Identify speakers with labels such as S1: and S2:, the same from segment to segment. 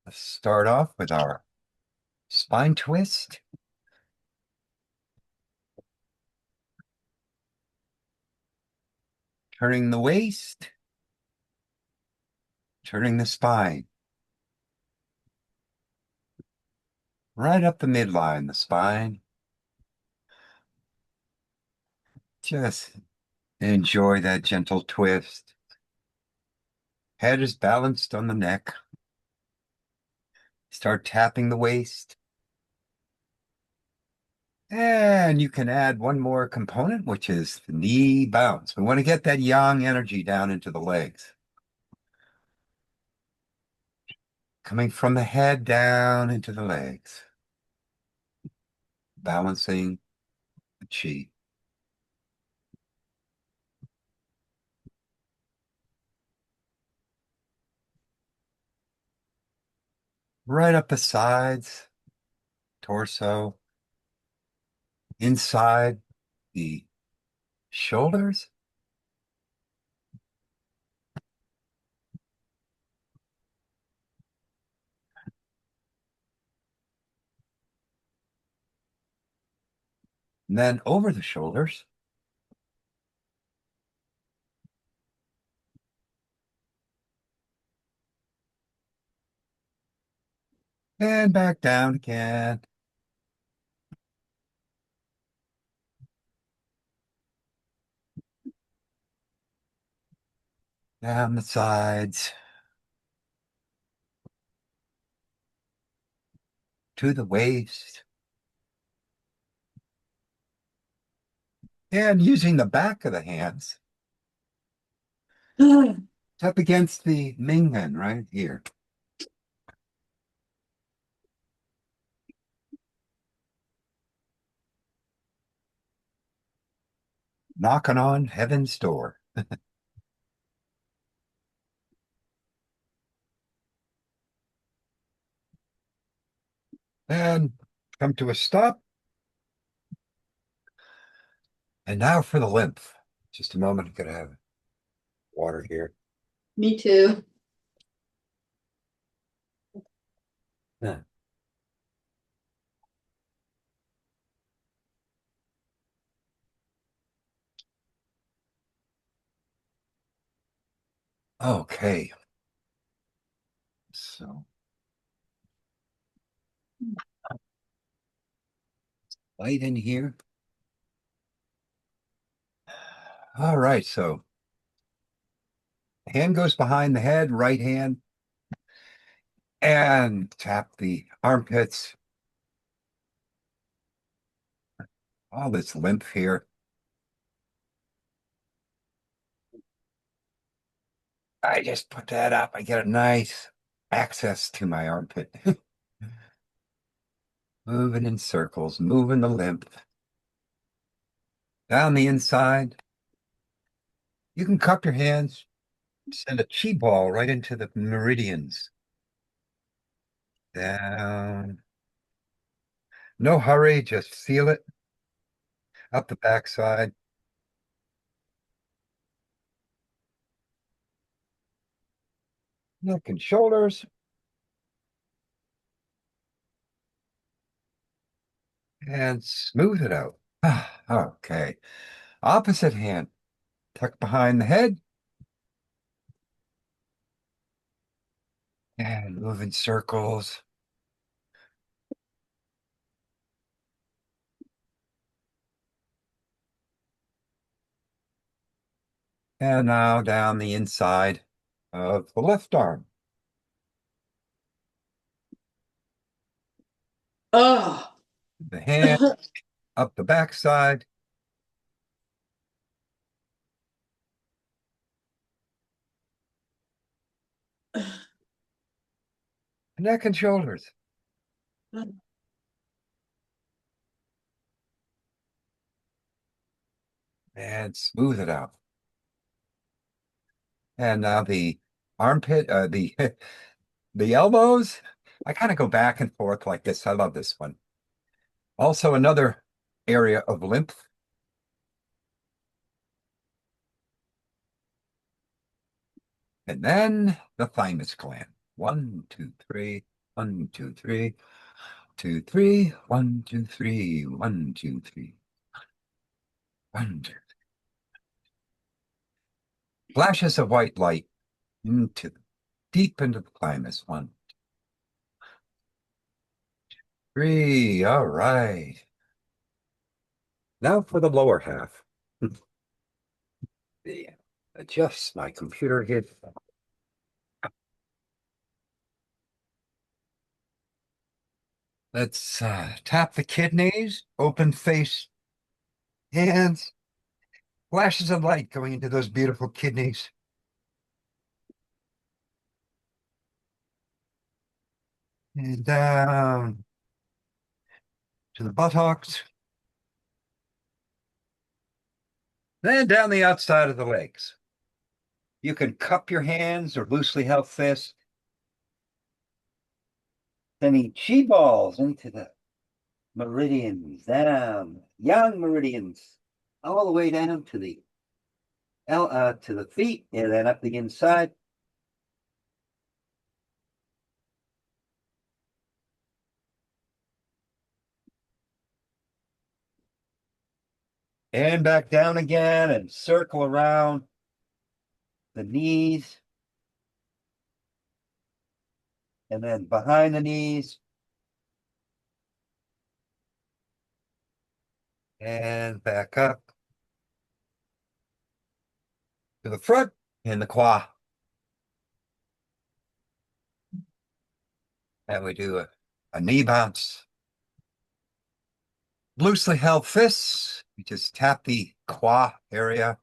S1: Let's start off with our spine twist. Turning the waist, turning the spine. Right up the midline, the spine. Just enjoy that gentle twist. Head is balanced on the neck. Start tapping the waist. And you can add one more component, which is the knee bounce. We want to get that yang energy down into the legs. Coming from the head down into the legs. Balancing the chi. Right up the sides, torso, inside the shoulders. And then over the shoulders. And back down again. Down the sides. To the waist. And using the back of the hands up against the Mingmen right here. Knocking on heaven's door. And come to a stop. And now for the lymph. Just a moment, I'm going to have water here.
S2: Me too.
S1: Yeah. Okay. So light in here. All right. So hand goes behind the head, right hand, and tap the armpits. All this lymph here. I just put that up. I get a nice access to my armpit. Moving in circles, moving the lymph down the inside. You can cup your hands, send a chi ball right into the meridians. Down. No hurry, just feel it up the backside. Neck and shoulders. And smooth it out. Okay. Opposite hand, tuck behind the head and move in circles. And now down the inside of the left arm.
S2: Oh.
S1: The hand up the backside. Neck and shoulders. And smooth it out. And now the armpit, the the elbows. I kind of go back and forth like this. I love this one. Also, another area of lymph. And then the thymus gland. One, two, three. 1, 2, 3, 2, 3, 1, 2, 3, 1, 2, 3, 1, 2. Flashes of white light into deep into the climax. 1, 3. All right. Now for the lower half. Yeah. Adjust my computer here. Let's tap the kidneys, open face, hands, flashes of light going into those beautiful kidneys. And down to the buttocks. Then down the outside of the legs. You can cup your hands or loosely held fists. Sending chi balls into the meridians, down, young meridians, all the way down to the feet, and then up the inside. And back down again and circle around the knees. And then behind the knees. And back up to the front and the quad. And we do a knee bounce. Loosely held fists. We just tap the quad area.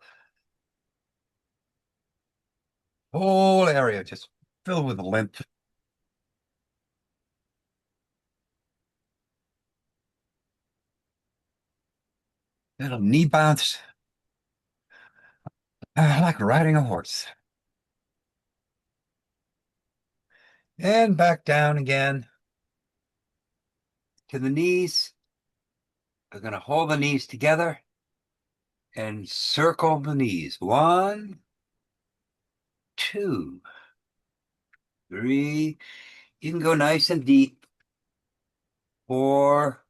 S1: Whole area just filled with lymph. Little knee bounce. Like riding a horse. And back down again to the knees. We're going to hold the knees together and circle the knees. 1, 2, 3. You can go nice and deep. 4,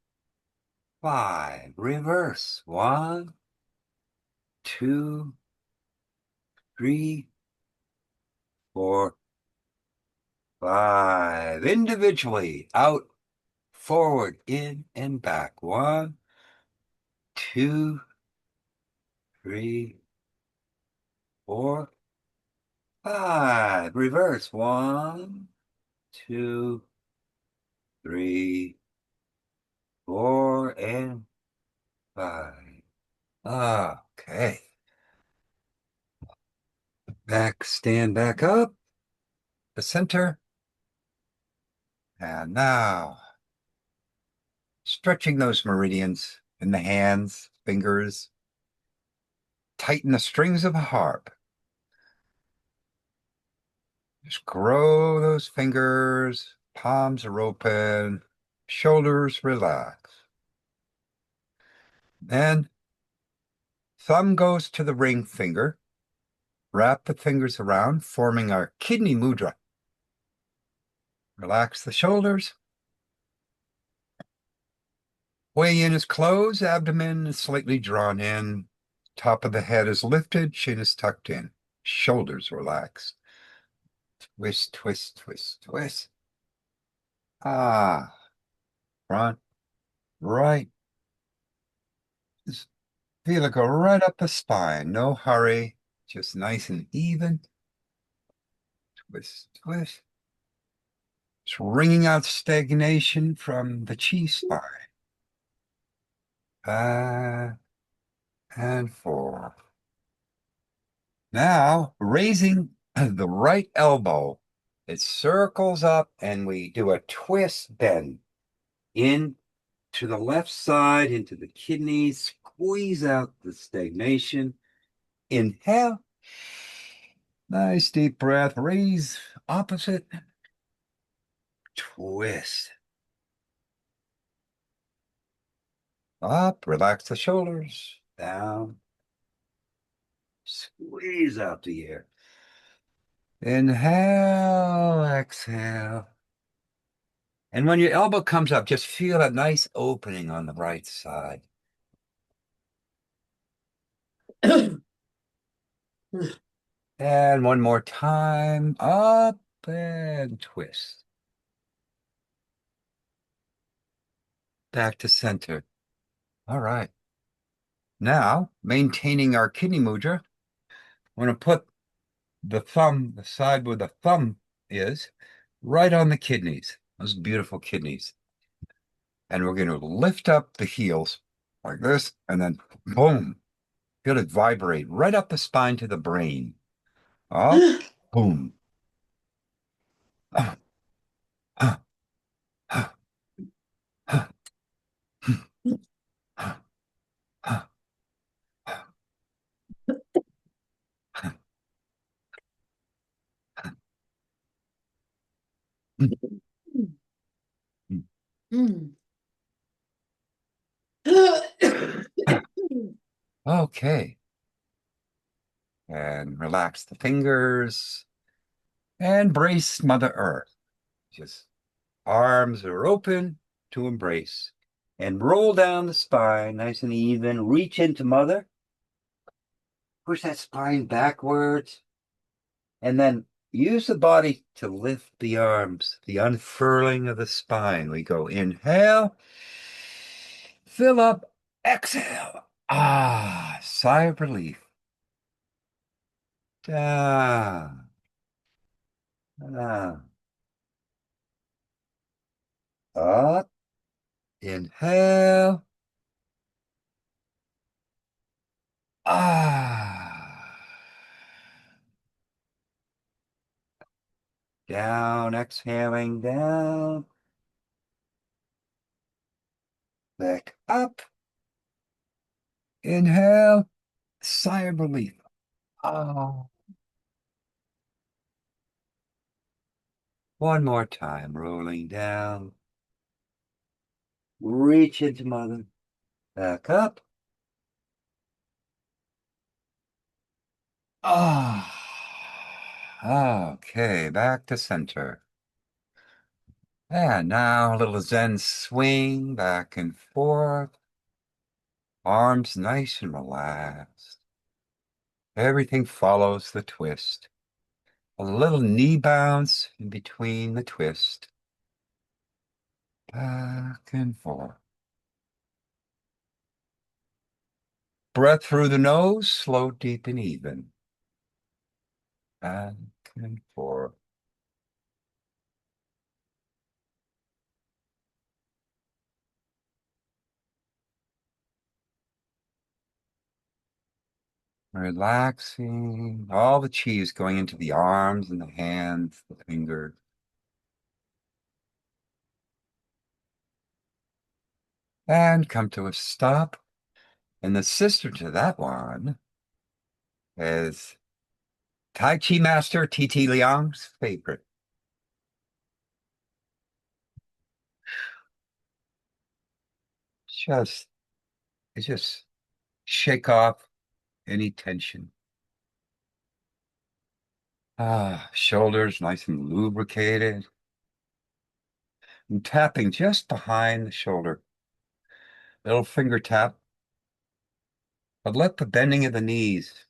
S1: 5. Reverse. 1, 2, 3, 4, 5. Individually. Out, forward, in, and back. 1, 2, 3, 4, 5. Reverse. 1, 2, 3, 4, and 5. Okay. Stand back up, the center. And now stretching those meridians in the hands, fingers. Tighten the strings of a harp. Just grow those fingers. Palms are open. Shoulders relax. Then thumb goes to the ring finger. Wrap the fingers around, forming our kidney mudra. Relax the shoulders. Way in is closed, abdomen is slightly drawn in. Top of the head is lifted, chin is tucked in. Shoulders relaxed. Twist, twist, twist, twist. Ah, front, right. Just feel it go right up the spine. No hurry. Just nice and even. Twist, twist. Just wringing out stagnation from the chi spine. Back and forth. Now, raising the right elbow, it circles up and we do a twist bend in to the left side, into the kidneys, squeeze out the stagnation. Inhale, nice deep breath, raise opposite, twist. Up, relax the shoulders, down, squeeze out the air. Inhale, exhale. And when your elbow comes up, just feel a nice opening on the right side. And one more time, up and twist. Back to center. All right. Now, maintaining our kidney mudra, I'm going to put the thumb, the side where the thumb is, right on the kidneys, those beautiful kidneys. And we're going to lift up the heels like this, and then boom, feel it vibrate right up the spine to the brain. Up, boom. Ah, ah, ah, ah, ah, ah, ah.
S2: Mm.
S1: Okay. And relax the fingers and brace Mother Earth. Just arms are open to embrace. And roll down the spine nice and even. Reach into Mother. Push that spine backwards. And then use the body to lift the arms, the unfurling of the spine. We go inhale, fill up, exhale. Ah, sigh of relief. Down, down, up, inhale. Ah, down, exhaling down, back up, inhale, sigh of relief. Ah, one more time, rolling down, reach into Mother, back up. Ah, okay, back to center. And now a little Zen swing back and forth. Arms nice and relaxed. Everything follows the twist. A little knee bounce in between the twist. Back and forth. Breath through the nose, slow, deep, and even. Back and forth. Relaxing. All the chi is going into the arms and the hands, the fingers. And come to a stop. And the sister to that one is Tai Chi Master T.T. Liang's favorite. Just, just shake off any tension. Ah, shoulders nice and lubricated. And tapping just behind the shoulder. Little finger tap. But let the bending of the knees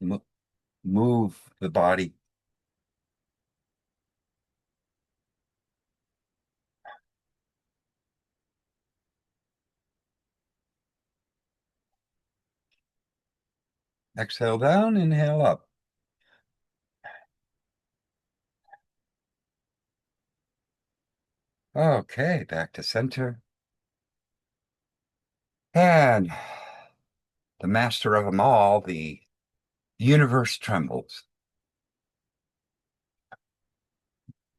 S1: move the body. Exhale down, inhale up. Okay, back to center. And the master of them all, the universe trembles.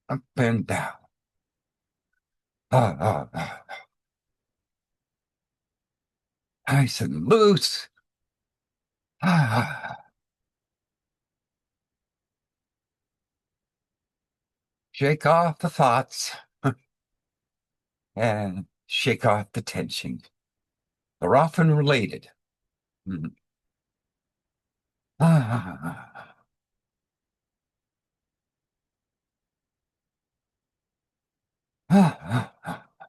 S1: Up and down. Ah, ah, ah. Nice and loose. Ah, ah, ah. Shake off the thoughts and shake off the tension. They're often related. Mhm. Ah, ah, ah, ah, ah, ah.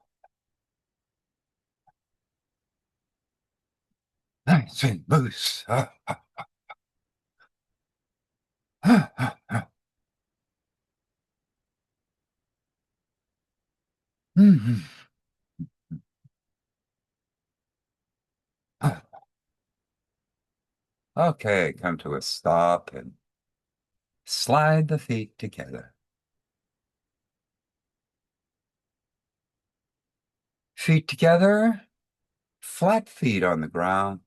S1: Zayne loose. Mhm. Okay, come to a stop and slide the feet together. Feet together, flat feet on the ground,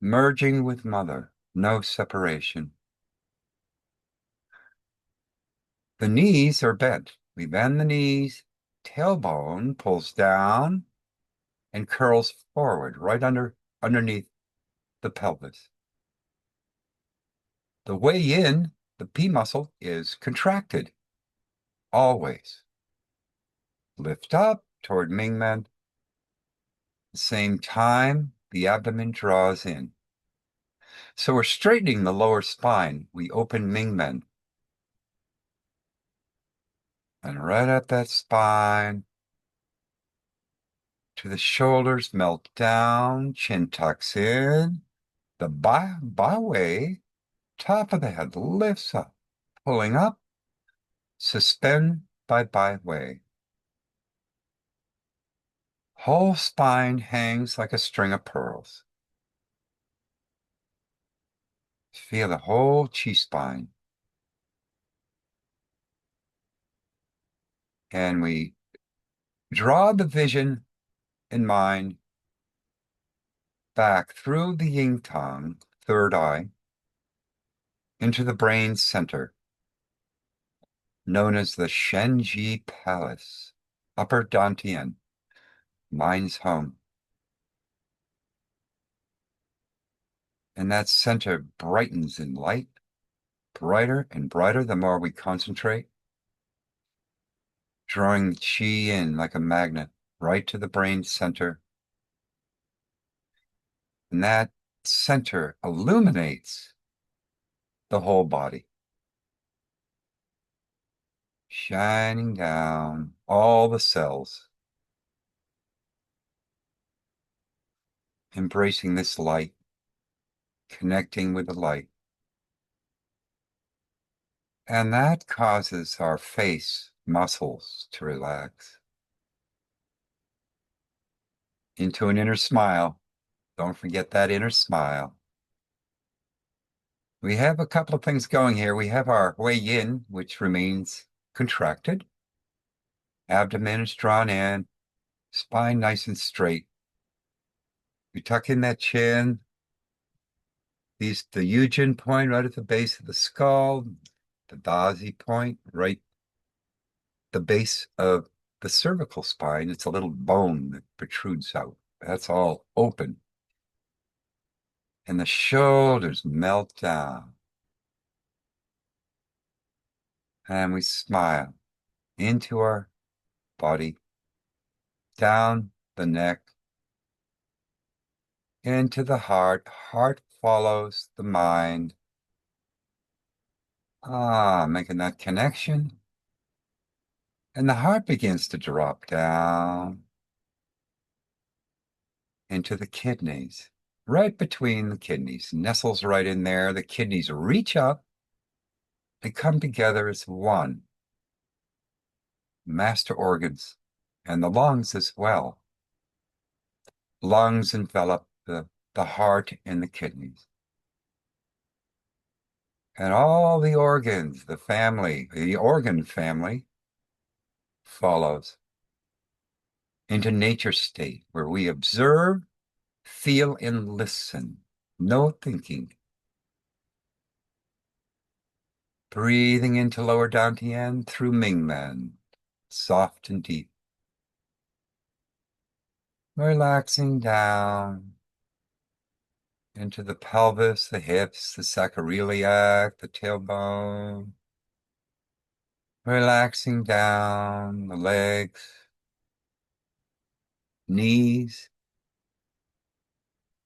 S1: merging with mother, no separation. The knees are bent. We bend the knees, tailbone pulls down and curls forward, right underneath the pelvis. The way in, the P muscle is contracted, always. Lift up toward Mingmen. At the same time, the abdomen draws in. So we're straightening the lower spine. We open Mingmen. And right up that spine to the shoulders, melt down, chin tucks in. The ba way, top of the head lifts up, pulling up, suspend by way. Whole spine hangs like a string of pearls. Feel the whole chi spine. And we draw the vision in mind back through the yin tang, third eye, into the brain center, known as the Shenji Palace, upper dantian, mind's home. And that center brightens in light, brighter and brighter the more we concentrate, drawing the chi in like a magnet right to the brain center. And that center illuminates the whole body, shining down all the cells, embracing this light, connecting with the light. And that causes our face muscles to relax into an inner smile. Don't forget that inner smile. We have a couple of things going here. We have our way in, which remains contracted. Abdomen is drawn in, spine nice and straight. We tuck in that chin. The Ujjayi point right at the base of the skull, the Dazi point right the base of the cervical spine. It's a little bone that protrudes out. That's all open. And the shoulders melt down. And we smile into our body, down the neck, into the heart. Heart follows the mind. Making that connection. And the heart begins to drop down into the kidneys, right between the kidneys, nestles right in there. The kidneys reach up, they come together as one, master organs, and the lungs as well. Lungs envelop the heart and the kidneys. And all the organs, the organ family follows into nature state where we observe, feel, and listen. No thinking. Breathing into lower dantian through Mingmen, soft and deep. Relaxing down into the pelvis, the hips, the sacroiliac, the tailbone. Relaxing down the legs, knees,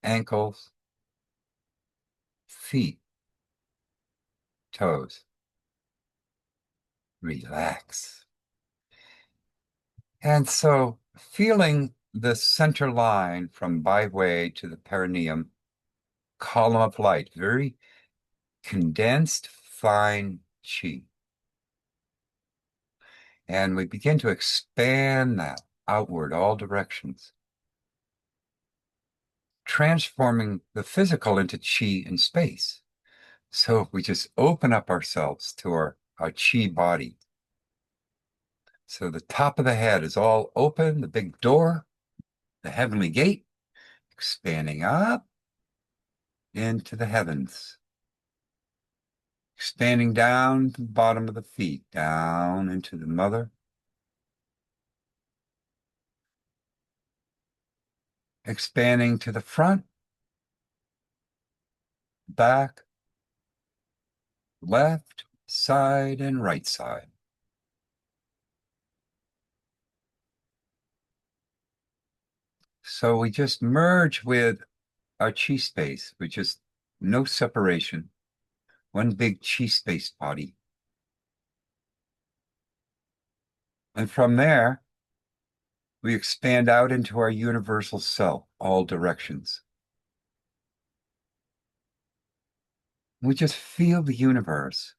S1: ankles, feet, toes. Relax. And so feeling the center line from byway to the perineum, column of light, very condensed, fine chi. And we begin to expand that outward, all directions, transforming the physical into chi and space. So we just open up ourselves to our chi body. So the top of the head is all open, the big door, the heavenly gate, expanding up into the heavens, expanding down to the bottom of the feet, down into the mother, expanding to the front, back, left side, and right side. So we just merge with our chi space, with just no separation, one big chi space body. And from there, we expand out into our universal self, all directions. We just feel the universe.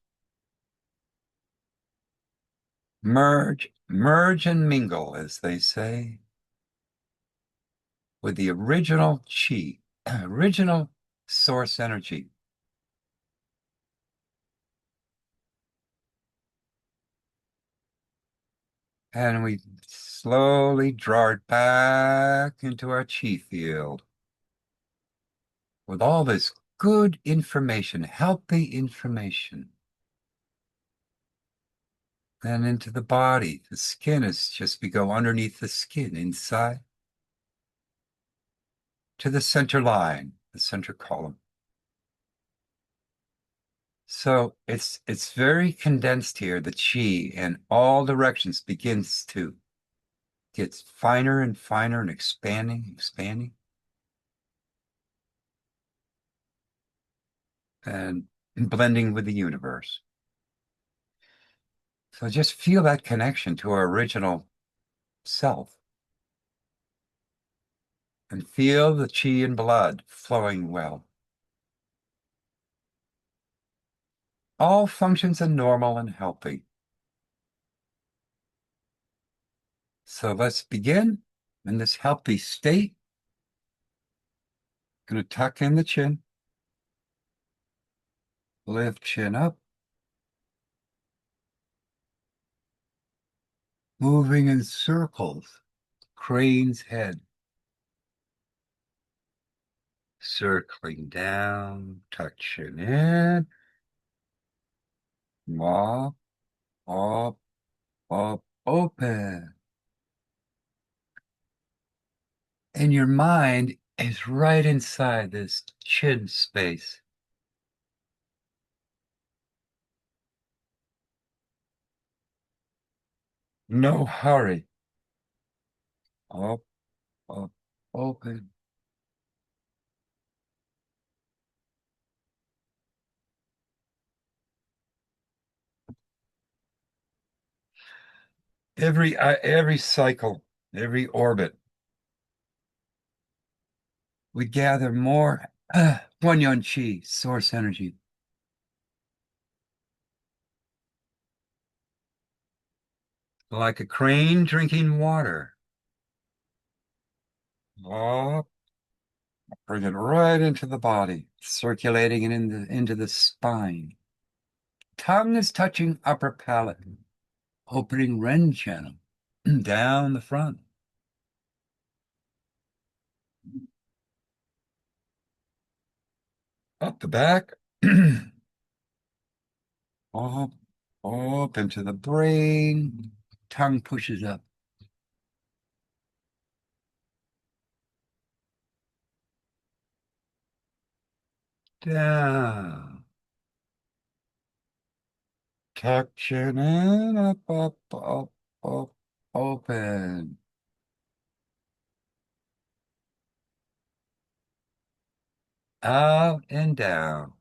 S1: Merge and mingle, as they say, with the original chi, original source energy. And we slowly draw it back into our chi field with all this good information, healthy information. Then into the body. The skin is just, we go underneath the skin, inside to the center line, the center column. So it's very condensed here. The chi in all directions begins to get finer and finer and expanding, and blending with the universe. So just feel that connection to our original self and feel the chi and blood flowing well. All functions are normal and healthy. So let's begin in this healthy state. Going to tuck in the chin, lift chin up, moving in circles, crane's head, circling down, tuck chin in, up, up, up, open. And your mind is right inside this chin space. No hurry. Up, up, open. Every cycle, every orbit, we gather more Guanyin Qi, source energy. Like a crane drinking water. Up, bring it right into the body, circulating it into the spine. Tongue is touching upper palate, opening Ren channel down the front. Up the back, up, up into the brain. Tongue pushes up. Down. Tuck chin in, up, open. Out and down.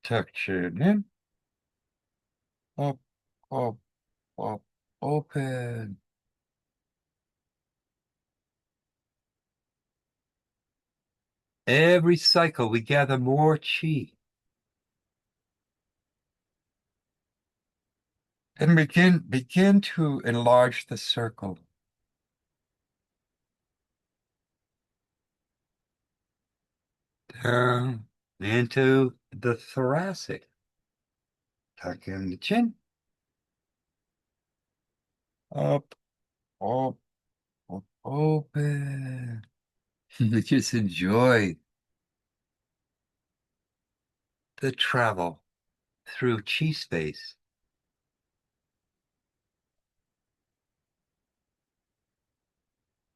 S1: Tuck chin in, up, up, open. Every cycle we gather more chi and begin to enlarge the circle down into the thoracic. Tuck in the chin. Up, up, up, open. Just enjoy the travel through chi space.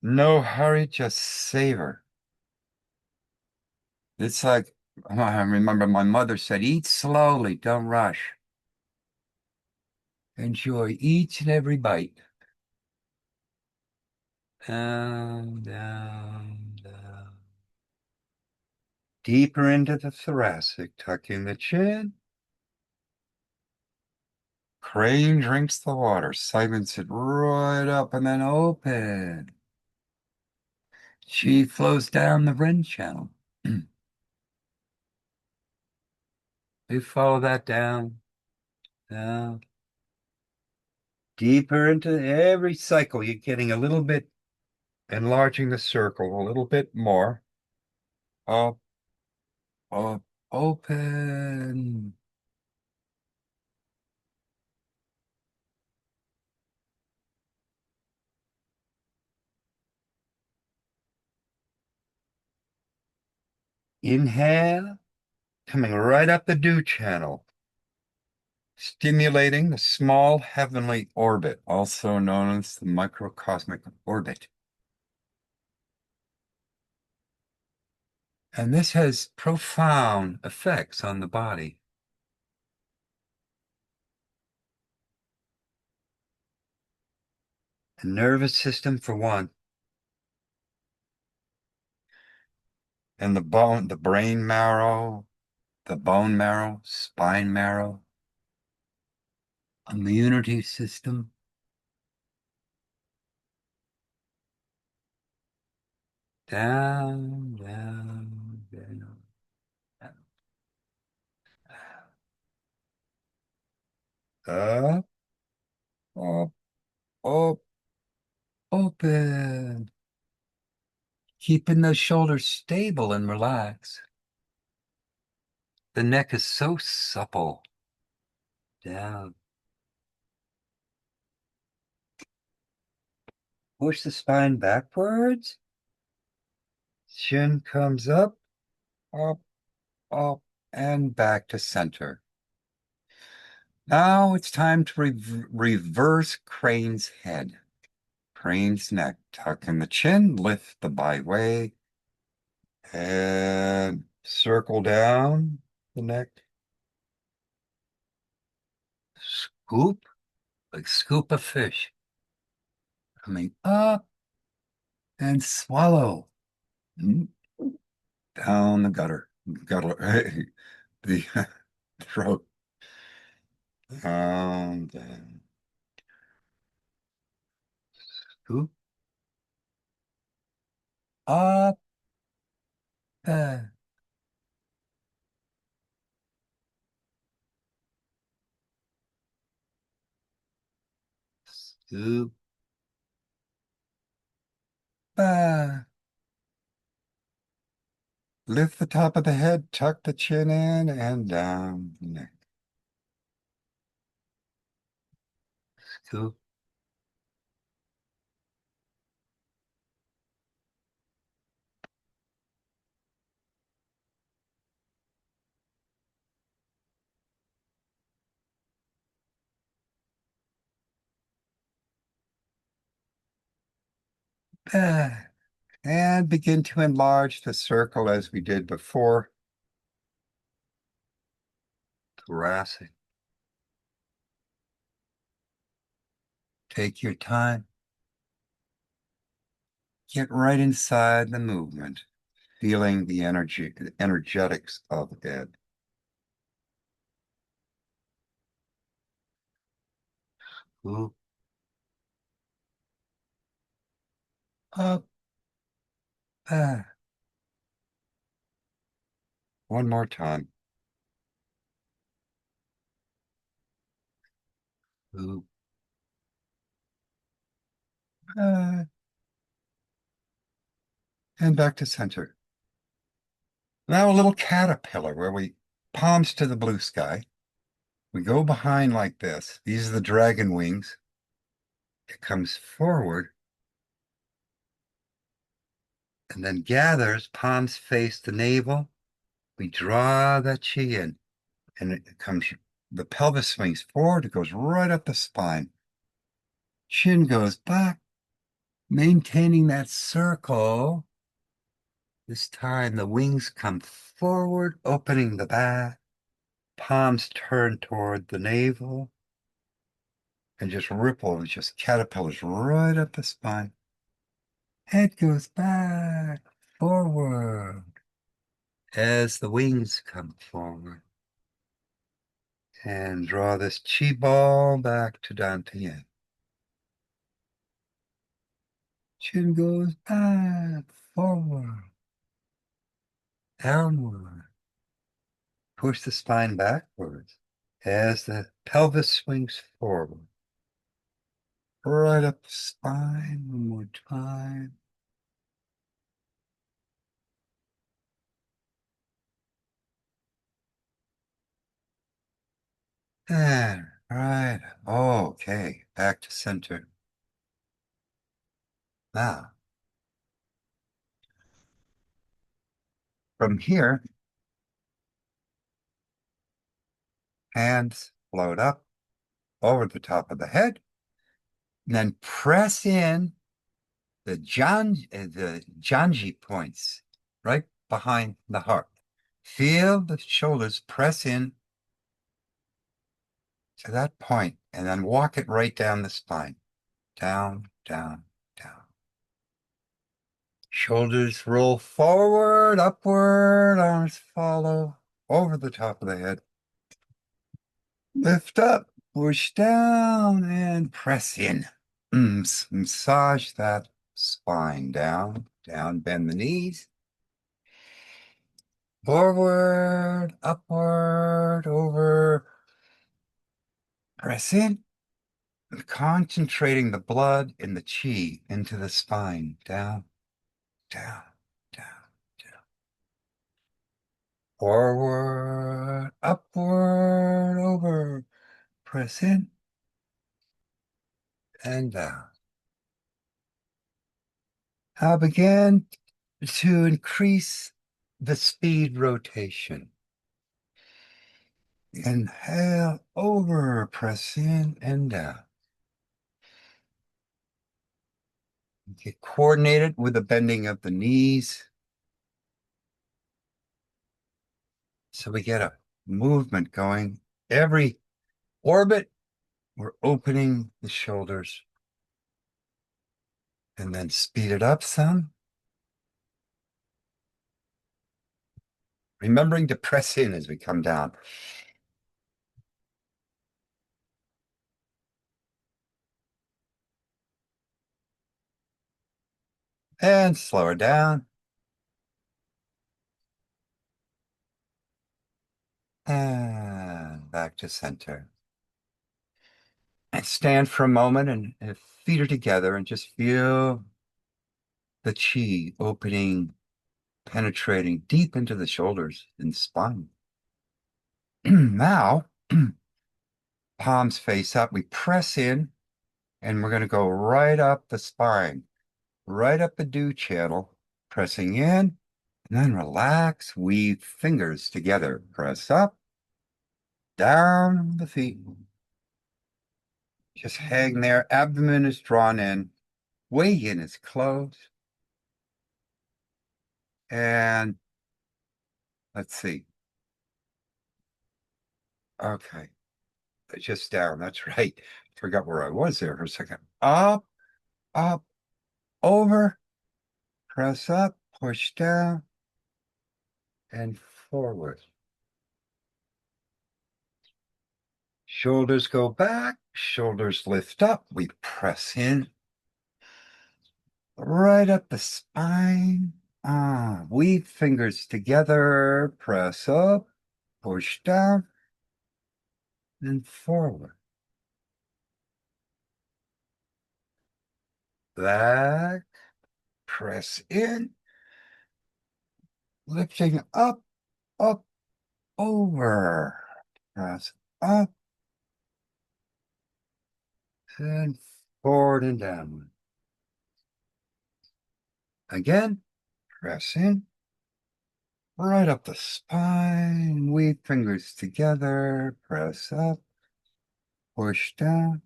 S1: No hurry, just savor. It's like, I remember my mother said, eat slowly, don't rush. Enjoy each and every bite. Down, down, down. Deeper into the thoracic, tucking the chin. Crane drinks the water, segments it right up and then open. Chi flows down the Ren channel. We follow that down, down, deeper into every cycle. You're getting a little bit, enlarging the circle a little bit more. Up, up, open. Inhale, coming right up the dew channel, stimulating the small heavenly orbit, also known as the microcosmic orbit. And this has profound effects on the body. The nervous system, for one, and the brain marrow, the bone marrow, spine marrow, immunity system. Down, down, down. Up, up, up, open. Keeping those shoulders stable and relaxed. The neck is so supple. Down. Push the spine backwards. Chin comes up, up, up, and back to center. Now it's time to reverse Crane's head. Crane's neck. Tuck in the chin, lift the byway, and circle down the neck. Scoop, like scoop a fish. Coming up and swallow. Mm, down the gutter, the throat. Down. Scoop up, uh, scoop back. Lift the top of the head, tuck the chin in, and down the neck. Scoop back. And begin to enlarge the circle as we did before. Thoracic. Take your time. Get right inside the movement, feeling the energetics of it. Ooh, up, back. One more time. Ooh, back. And back to center. Now a little caterpillar where we palms to the blue sky. We go behind like this. These are the dragon wings. It comes forward and then gathers, palms face the navel. We draw that chi in and it comes, the pelvis swings forward. It goes right up the spine. Chin goes back, maintaining that circle. This time the wings come forward, opening the back. Palms turn toward the navel and just ripple, and just caterpillars right up the spine. Head goes back, forward as the wings come forward. And draw this chi ball back to Dantian. Chin goes back, forward, downward. Push the spine backwards as the pelvis swings forward. Right up the spine one more time. And right. Okay. Back to center. Now, from here, hands float up over the top of the head, and then press in the Janji points right behind the heart. Feel the shoulders press in to that point, and then walk it right down the spine. Down, down, down. Shoulders roll forward, upward, arms follow over the top of the head. Lift up, push down, and press in. Massage that spine down, down, bend the knees. Forward, upward, over. Press in, concentrating the blood and the chi into the spine. Down, down, down, down. Forward, upward, over. Press in and down. Now begin to increase the speed rotation. Inhale, over, press in and down. Get coordinated with the bending of the knees. So we get a movement going. Every orbit, we're opening the shoulders and then speed it up some. Remembering to press in as we come down. And slow her down. And back to center. And stand for a moment and feet are together and just feel the chi opening, penetrating deep into the shoulders and spine. Now, palms face up. We press in and we're going to go right up the spine, right up the dew channel, pressing in and then relax. Weave fingers together. Press up, down the feet. Just hang there. Abdomen is drawn in. Weight in is closed. And let's see. Okay. Just down. That's right. Forgot where I was there for a second. Up, up, over, press up, push down, and forward. Shoulders go back, shoulders lift up. We press in right up the spine. Weave fingers together, press up, push down, and forward. Back, press in, lifting up, up, over. Press up, and forward and down. Again, press in, right up the spine, weave fingers together, press up, push down,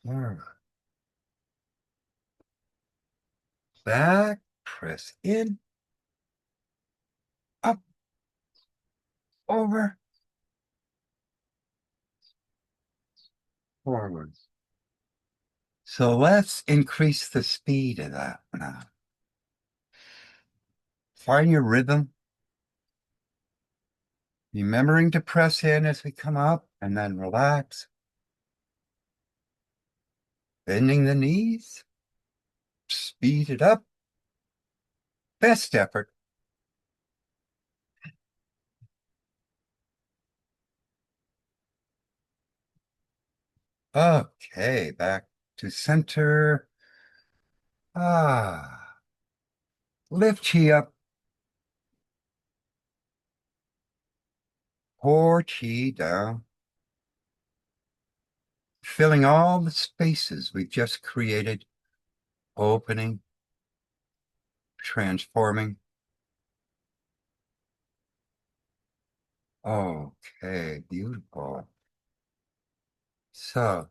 S1: forward. Back, press in, up, over, forward. So let's increase the speed of that now. Find your rhythm, remembering to press in as we come up and then relax. Bending the knees, speed it up, best effort. Okay, back to center. Lift chi up, pour chi down, filling all the spaces we've just created, opening, transforming. Okay, beautiful. So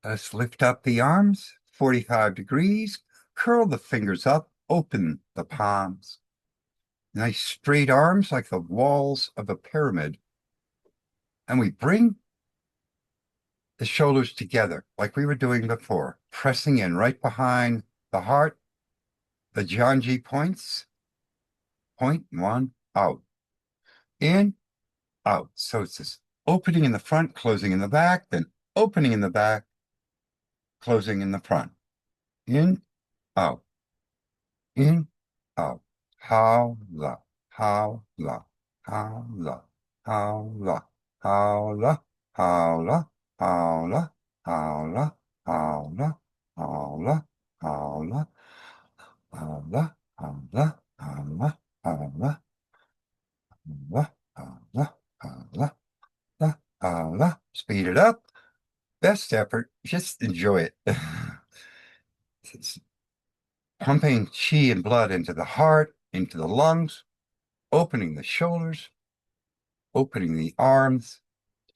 S1: let's lift up the arms, 45 degrees, curl the fingers up, open the palms. Nice straight arms like the walls of a pyramid. And we bring the shoulders together like we were doing before, pressing in right behind the heart, the Janji points. Point one, out, in, out. So it's this opening in the front, closing in the back, then opening in the back, closing in the front. In, out, in, out. How la, how la, how la, how la, how la, how la, how la, how la, how la, how la, how la, how la, how la, how la, how la, speed it up. Best effort. Just enjoy it. It's pumping chi and blood into the heart, into the lungs, opening the shoulders, opening the arms,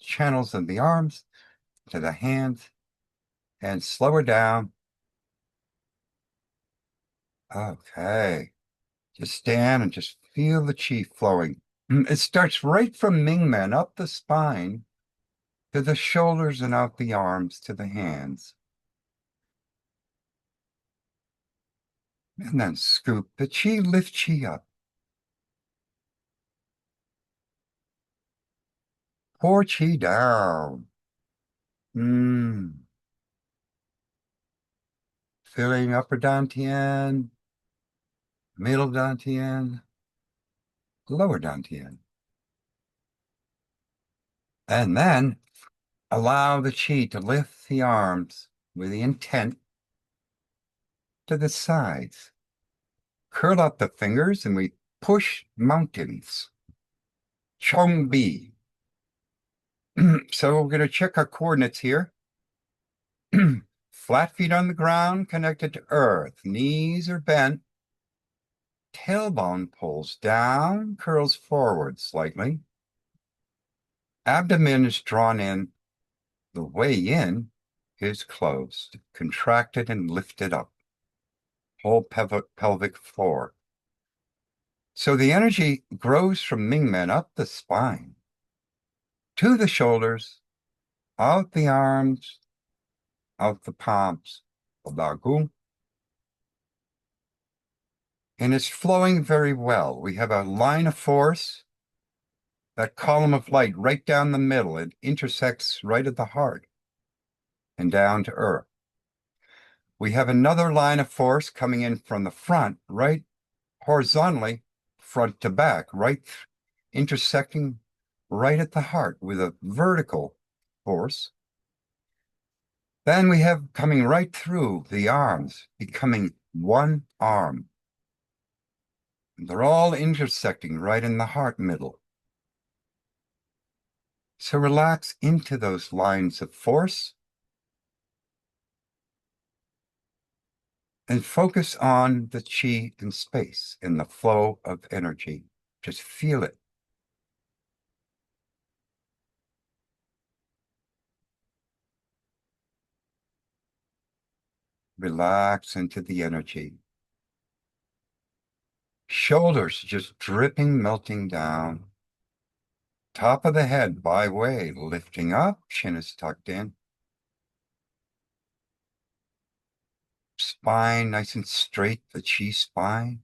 S1: channels of the arms to the hands, and slow it down. Okay. Just stand and just feel the chi flowing. It starts right from Mingmen up the spine to the shoulders and out the arms to the hands. And then scoop the chi, lift chi up. Pour chi down. Filling upper dantian, middle dantian, lower dantian. And then allow the chi to lift the arms with the intent to the sides. Curl up the fingers and we push mountains. Chong Bi. So we're going to check our coordinates here. Flat feet on the ground, connected to earth. Knees are bent. Tailbone pulls down, curls forward slightly. Abdomen is drawn in. The way in is closed, contracted and lifted up. Whole pelvic floor. So the energy grows from Mingmen up the spine, to the shoulders, out the arms, out the palms, and it's flowing very well. We have a line of force that column of light right down the middle. It intersects right at the heart and down to earth. We have another line of force coming in from the front, right horizontally, front to back, right intersecting right at the heart with a vertical force. Then we have coming right through the arms, becoming one arm. They're all intersecting right in the heart middle. So relax into those lines of force and focus on the chi in space, in the flow of energy. Just feel it. Relax into the energy. Shoulders just dripping, melting down. Top of the head by way, lifting up, chin is tucked in. Spine nice and straight, the chi spine.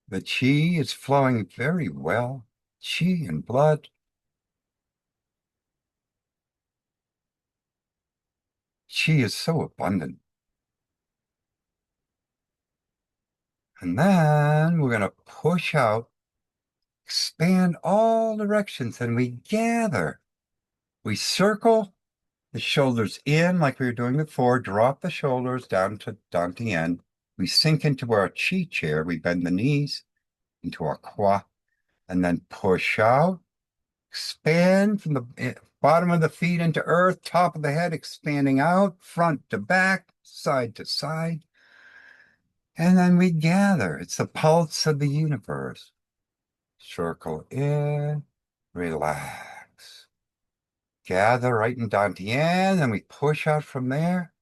S1: The chi is flowing very well. Chi and blood. Chi is so abundant. And then we're going to push out, expand all directions, and we gather. We circle the shoulders in like we were doing before, drop the shoulders down to the end. We sink into our chi chair. We bend the knees into our qua, and then push out, expand from the bottom of the feet into earth, top of the head expanding out, front to back, side to side. And then we gather. It's the pulse of the universe. Circle in, relax. Gather right in Dantian, and we push out from there,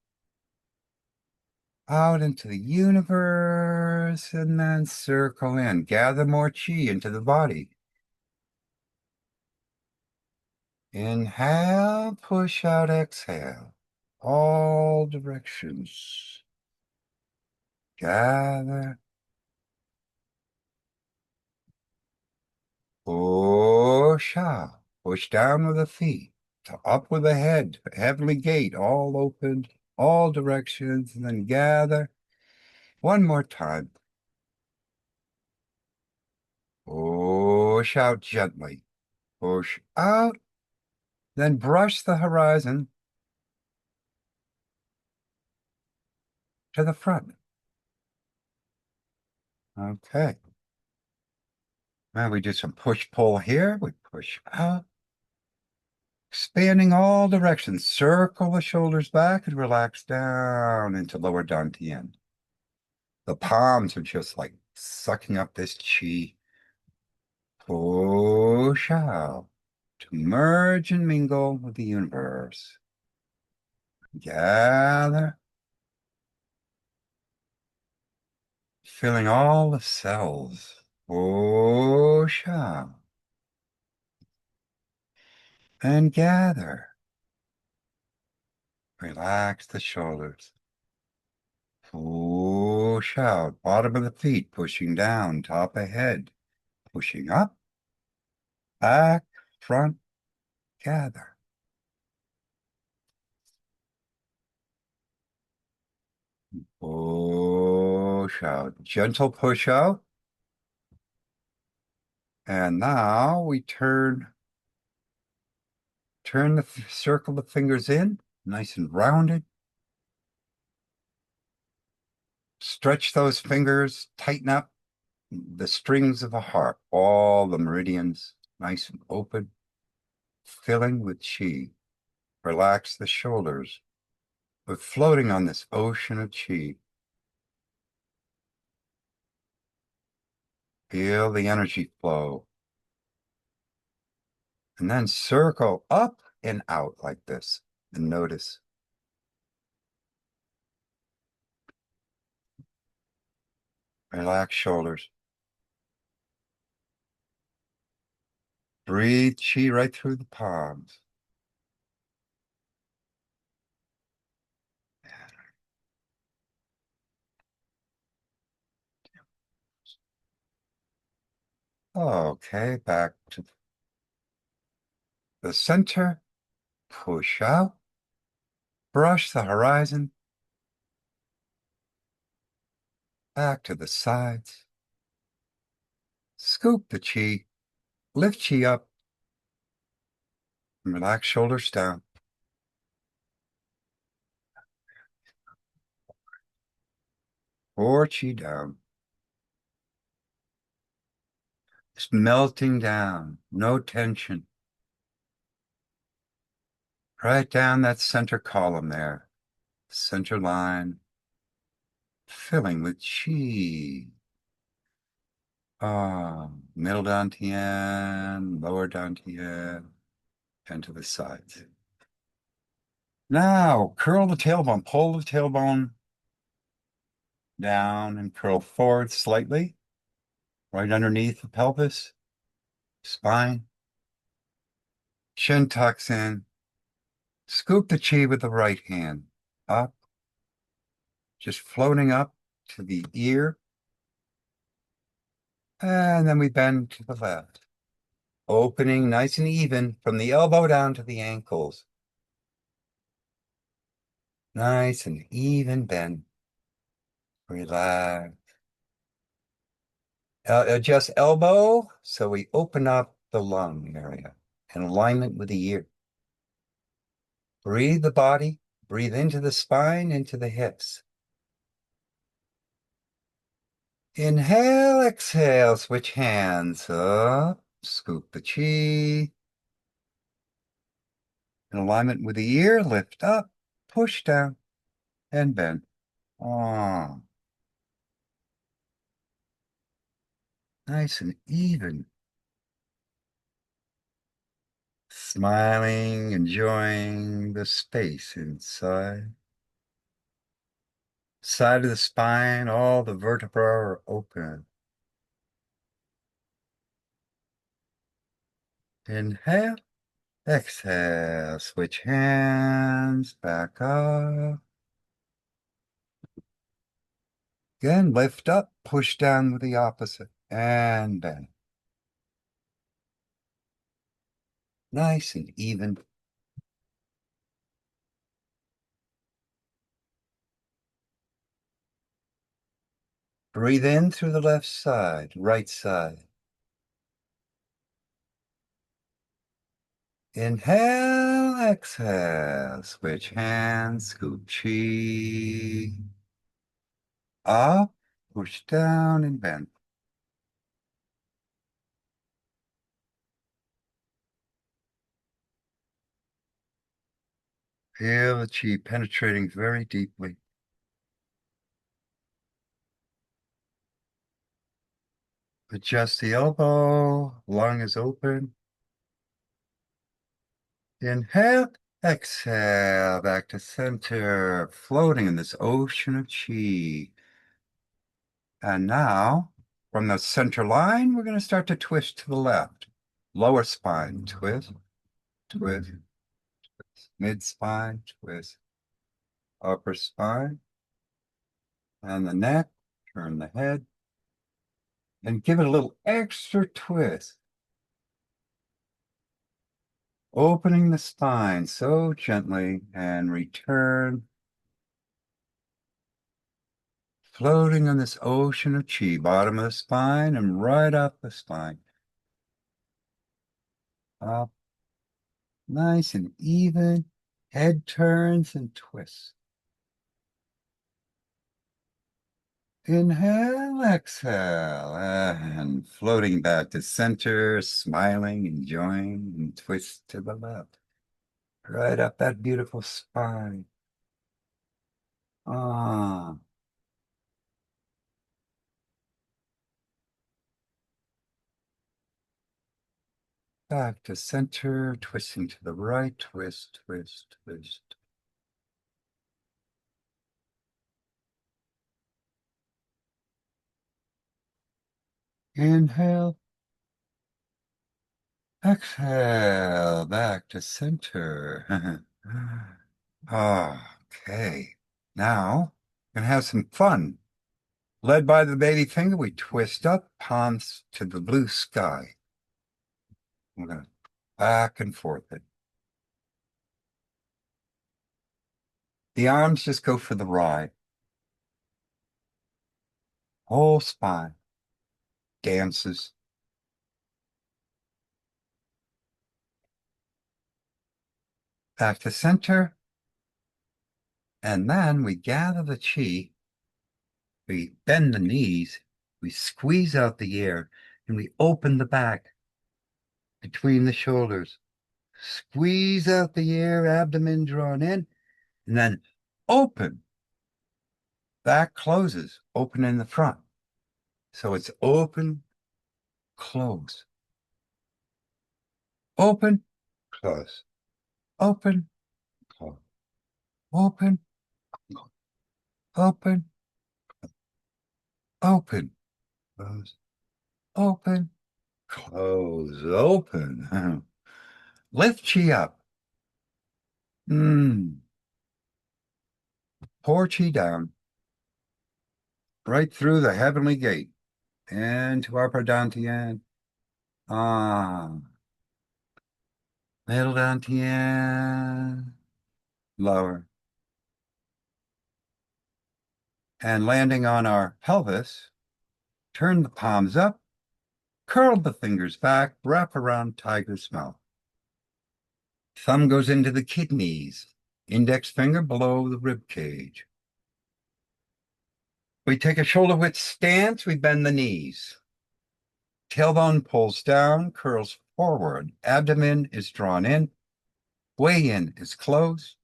S1: out into the universe, and then circle in. Gather more chi into the body. Inhale, push out, exhale. All directions. Gather. Push out. Push down with the feet. To up with the head. Heavenly gate, all open, all directions, and then gather. One more time. Push out gently. Push out. Then brush the horizon to the front. Okay. Now we do some push-pull here. We push out. Expanding all directions. Circle the shoulders back and relax down into lower dantian. The palms are just like sucking up this chi. Push out to merge and mingle with the universe. Gather, filling all the cells. Push out and gather. Relax the shoulders. Push out, bottom of the feet, pushing down, top of head, pushing up, back, front, gather. Push out, gentle push out. And now we circle the fingers in, nice and rounded. Stretch those fingers, tighten up the strings of a harp, all the meridians, nice and open, filling with chi. Relax the shoulders. We're floating on this ocean of chi. Feel the energy flow. And then circle up and out like this. And notice. Relax shoulders. Breathe chi right through the palms. Okay, back to the center. Push out. Brush the horizon. Back to the sides. Scoop the chi. Lift chi up. And relax shoulders down. Pour chi down. Just melting down. No tension. Right down that center column there. Center line. Filling with chi. Ah, middle dantian, lower dantian, and to the sides. Now, curl the tailbone, pull the tailbone down and curl forward slightly, right underneath the pelvis, spine. Chin tucks in. Scoop the chi with the right hand. Up, just floating up to the ear. And then we bend to the left. Opening nice and even from the elbow down to the ankles. Nice and even bend. Relax. Adjust elbow so we open up the lung area in alignment with the ear. Breathe the body, breathe into the spine, into the hips. Inhale, exhale, switch hands up, scoop the chi. In alignment with the ear, lift up, push down, and bend. Oh, nice and even. Smiling, enjoying the space inside. Side of the spine, all the vertebrae are open. Inhale, exhale, switch hands, back up. Again, lift up, push down with the opposite, and bend. Nice and even. Breathe in through the left side, right side. Inhale, exhale, switch hands, scoop chi. Up, push down, and bend. Feel the chi penetrating very deeply. Adjust the elbow, lung is open. Inhale, exhale, back to center, floating in this ocean of chi. And now, from the center line, we're going to start to twist to the left. Lower spine, twist, twist, mid spine, twist, upper spine, and the neck, turn the head, and give it a little extra twist. Opening the spine so gently and return, floating on this ocean of chi, bottom of the spine and right up the spine. Up, nice and even, head turns and twists. Inhale, exhale, and floating back to center, smiling, enjoying, and twist to the left. Right up that beautiful spine. Ah, back to center, twisting to the right, twist, twist, twist. Inhale, exhale, back to center. Okay, now we're gonna have some fun. Led by the baby finger, we twist up, palms to the blue sky. We're going to back and forth it. The arms just go for the ride. Whole spine dances. Back to center. And then we gather the chi. We bend the knees. We squeeze out the air and we open the back between the shoulders. Squeeze out the air, abdomen drawn in, and then open. Back closes, open in the front. So it's open, close, open, close, open, close, open, open, open, close, open, close, open. Lift chi up. Pour chi down right through the heavenly gate into our Dantian. Ah, middle Dantian, lower. And landing on our pelvis, turn the palms up, curl the fingers back, wrap around tiger's mouth. Thumb goes into the kidneys, index finger below the rib cage. We take a shoulder width stance, we bend the knees. Tailbone pulls down, curls forward, abdomen is drawn in, way in is closed.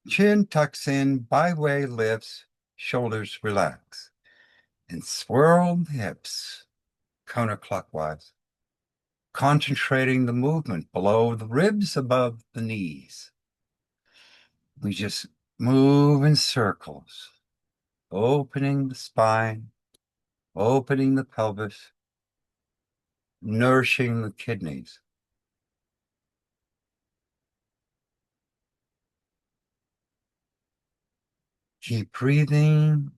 S1: Chin tucks in, byway lifts, shoulders relax. And swirl the hips counterclockwise, concentrating the movement below the ribs, above the knees. We just move in circles, opening the spine, opening the pelvis, nourishing the kidneys. Keep breathing.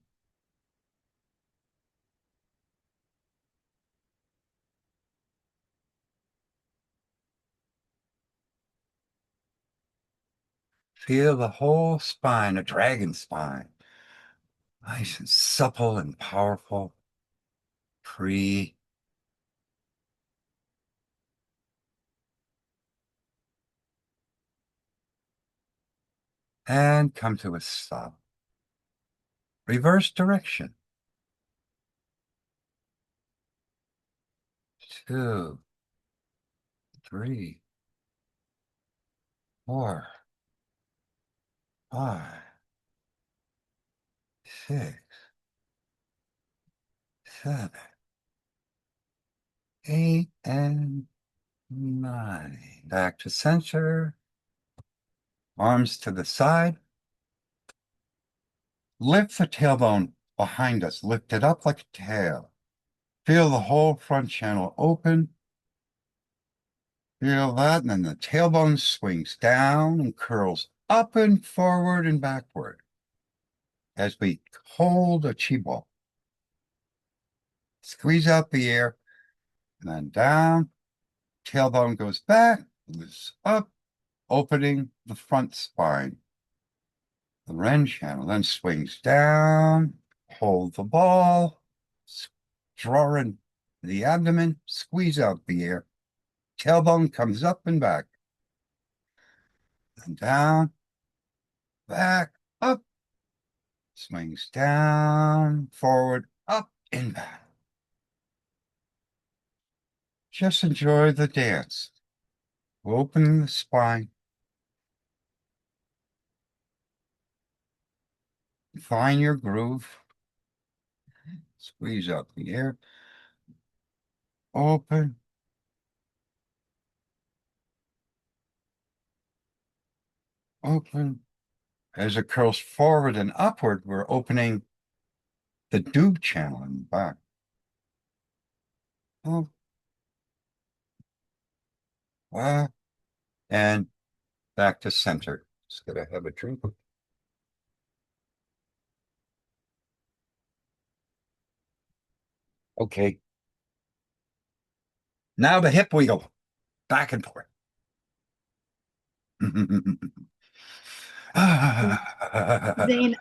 S1: Feel the whole spine, a dragon spine, nice and supple and powerful. Free. And come to a stop. Reverse direction. 2, 3, 4, 5, 6, 7, 8, and 9. Back to center. Arms to the side. Lift the tailbone behind us. Lift it up like a tail. Feel the whole front channel open. Feel that, and then the tailbone swings down and curls up and forward and backward as we hold a chi ball. Squeeze out the air, and then down. Tailbone goes back, lifts up, opening the front spine. The Ren channel then swings down, hold the ball, draw in the abdomen, squeeze out the air. Tailbone comes up and back. And down, back, up, swings down, forward, up, and back. Just enjoy the dance. Open the spine. Find your groove. Squeeze out the air. Open. Open. As it curls forward and upward, we're opening the doob channel in the back. Up, back, and back to center. Just gotta have a drink. Okay. Now the hip wiggle, back and forth.
S2: Zane,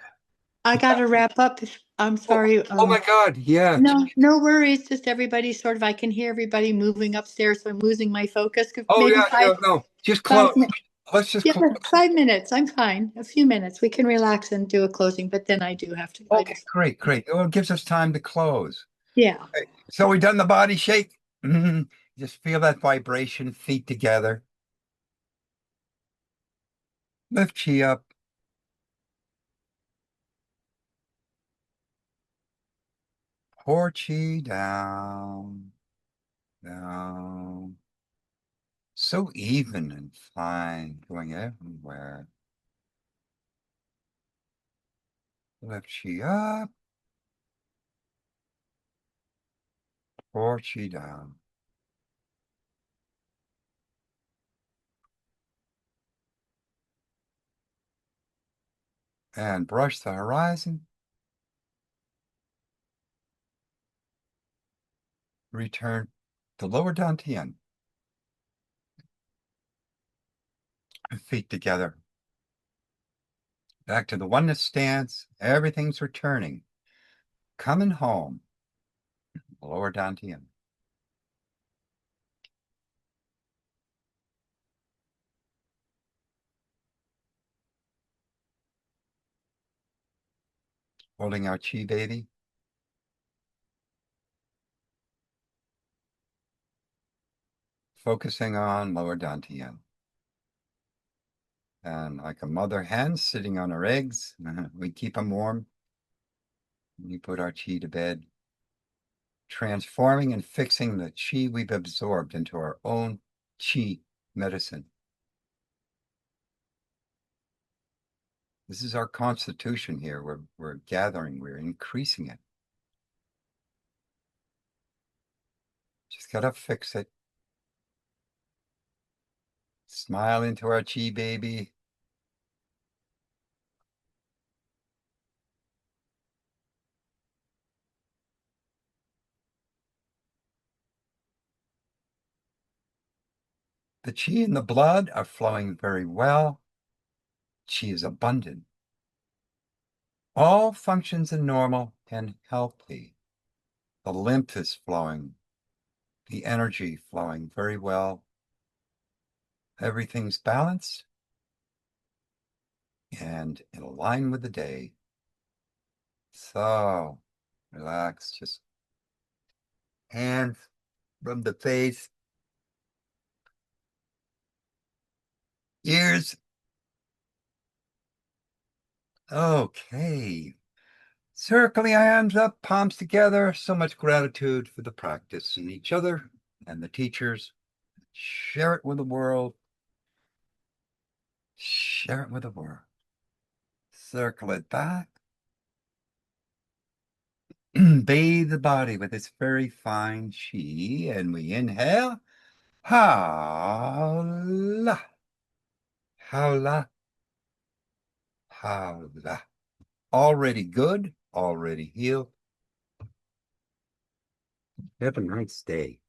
S2: I gotta wrap up. I'm
S1: Oh,
S2: sorry.
S1: oh my God. Yeah.
S2: No worries. Just everybody sort of, I can hear everybody moving upstairs, so I'm losing my focus.
S1: Oh
S2: Maybe
S1: yeah, yeah, no. Just close.
S2: 5 minutes.
S1: Let's just
S2: Yeah,
S1: close.
S2: 5 minutes. I'm fine. A few minutes. We can relax and do a closing, but then I do have to. I
S1: Okay,
S2: just,
S1: great, great. Well, it gives us time to close.
S2: yeah.
S1: Okay. So we done the body shake. Mhm. Just feel that vibration, feet together. Lift chi up, pour chi down, down. So even and fine, going everywhere. Lift chi up, pour chi down. And brush the horizon. Return to lower dantian. Feet together. Back to the oneness stance. Everything's returning. Coming home. Lower dantian. Holding our chi baby. Focusing on lower dantian. And like a mother hen sitting on her eggs, we keep them warm. We put our chi to bed, transforming and fixing the chi we've absorbed into our own chi medicine. This is our constitution here. We're gathering, we're increasing it. Just gotta fix it. Smile into our chi baby. The chi and the blood are flowing very well. Chi is abundant. All functions are normal and healthy. The lymph is flowing, the energy flowing very well. Everything's balanced and in line with the day. So relax, just hands from the face, ears. Okay. Circle the arms up, palms together. So much gratitude for the practice and each other and the teachers. Share it with the world. Share it with the world. Circle it back. Bathe the body with this very fine chi. And we inhale. Howla. Howla. Howla. Already good. Already healed. Have a nice day.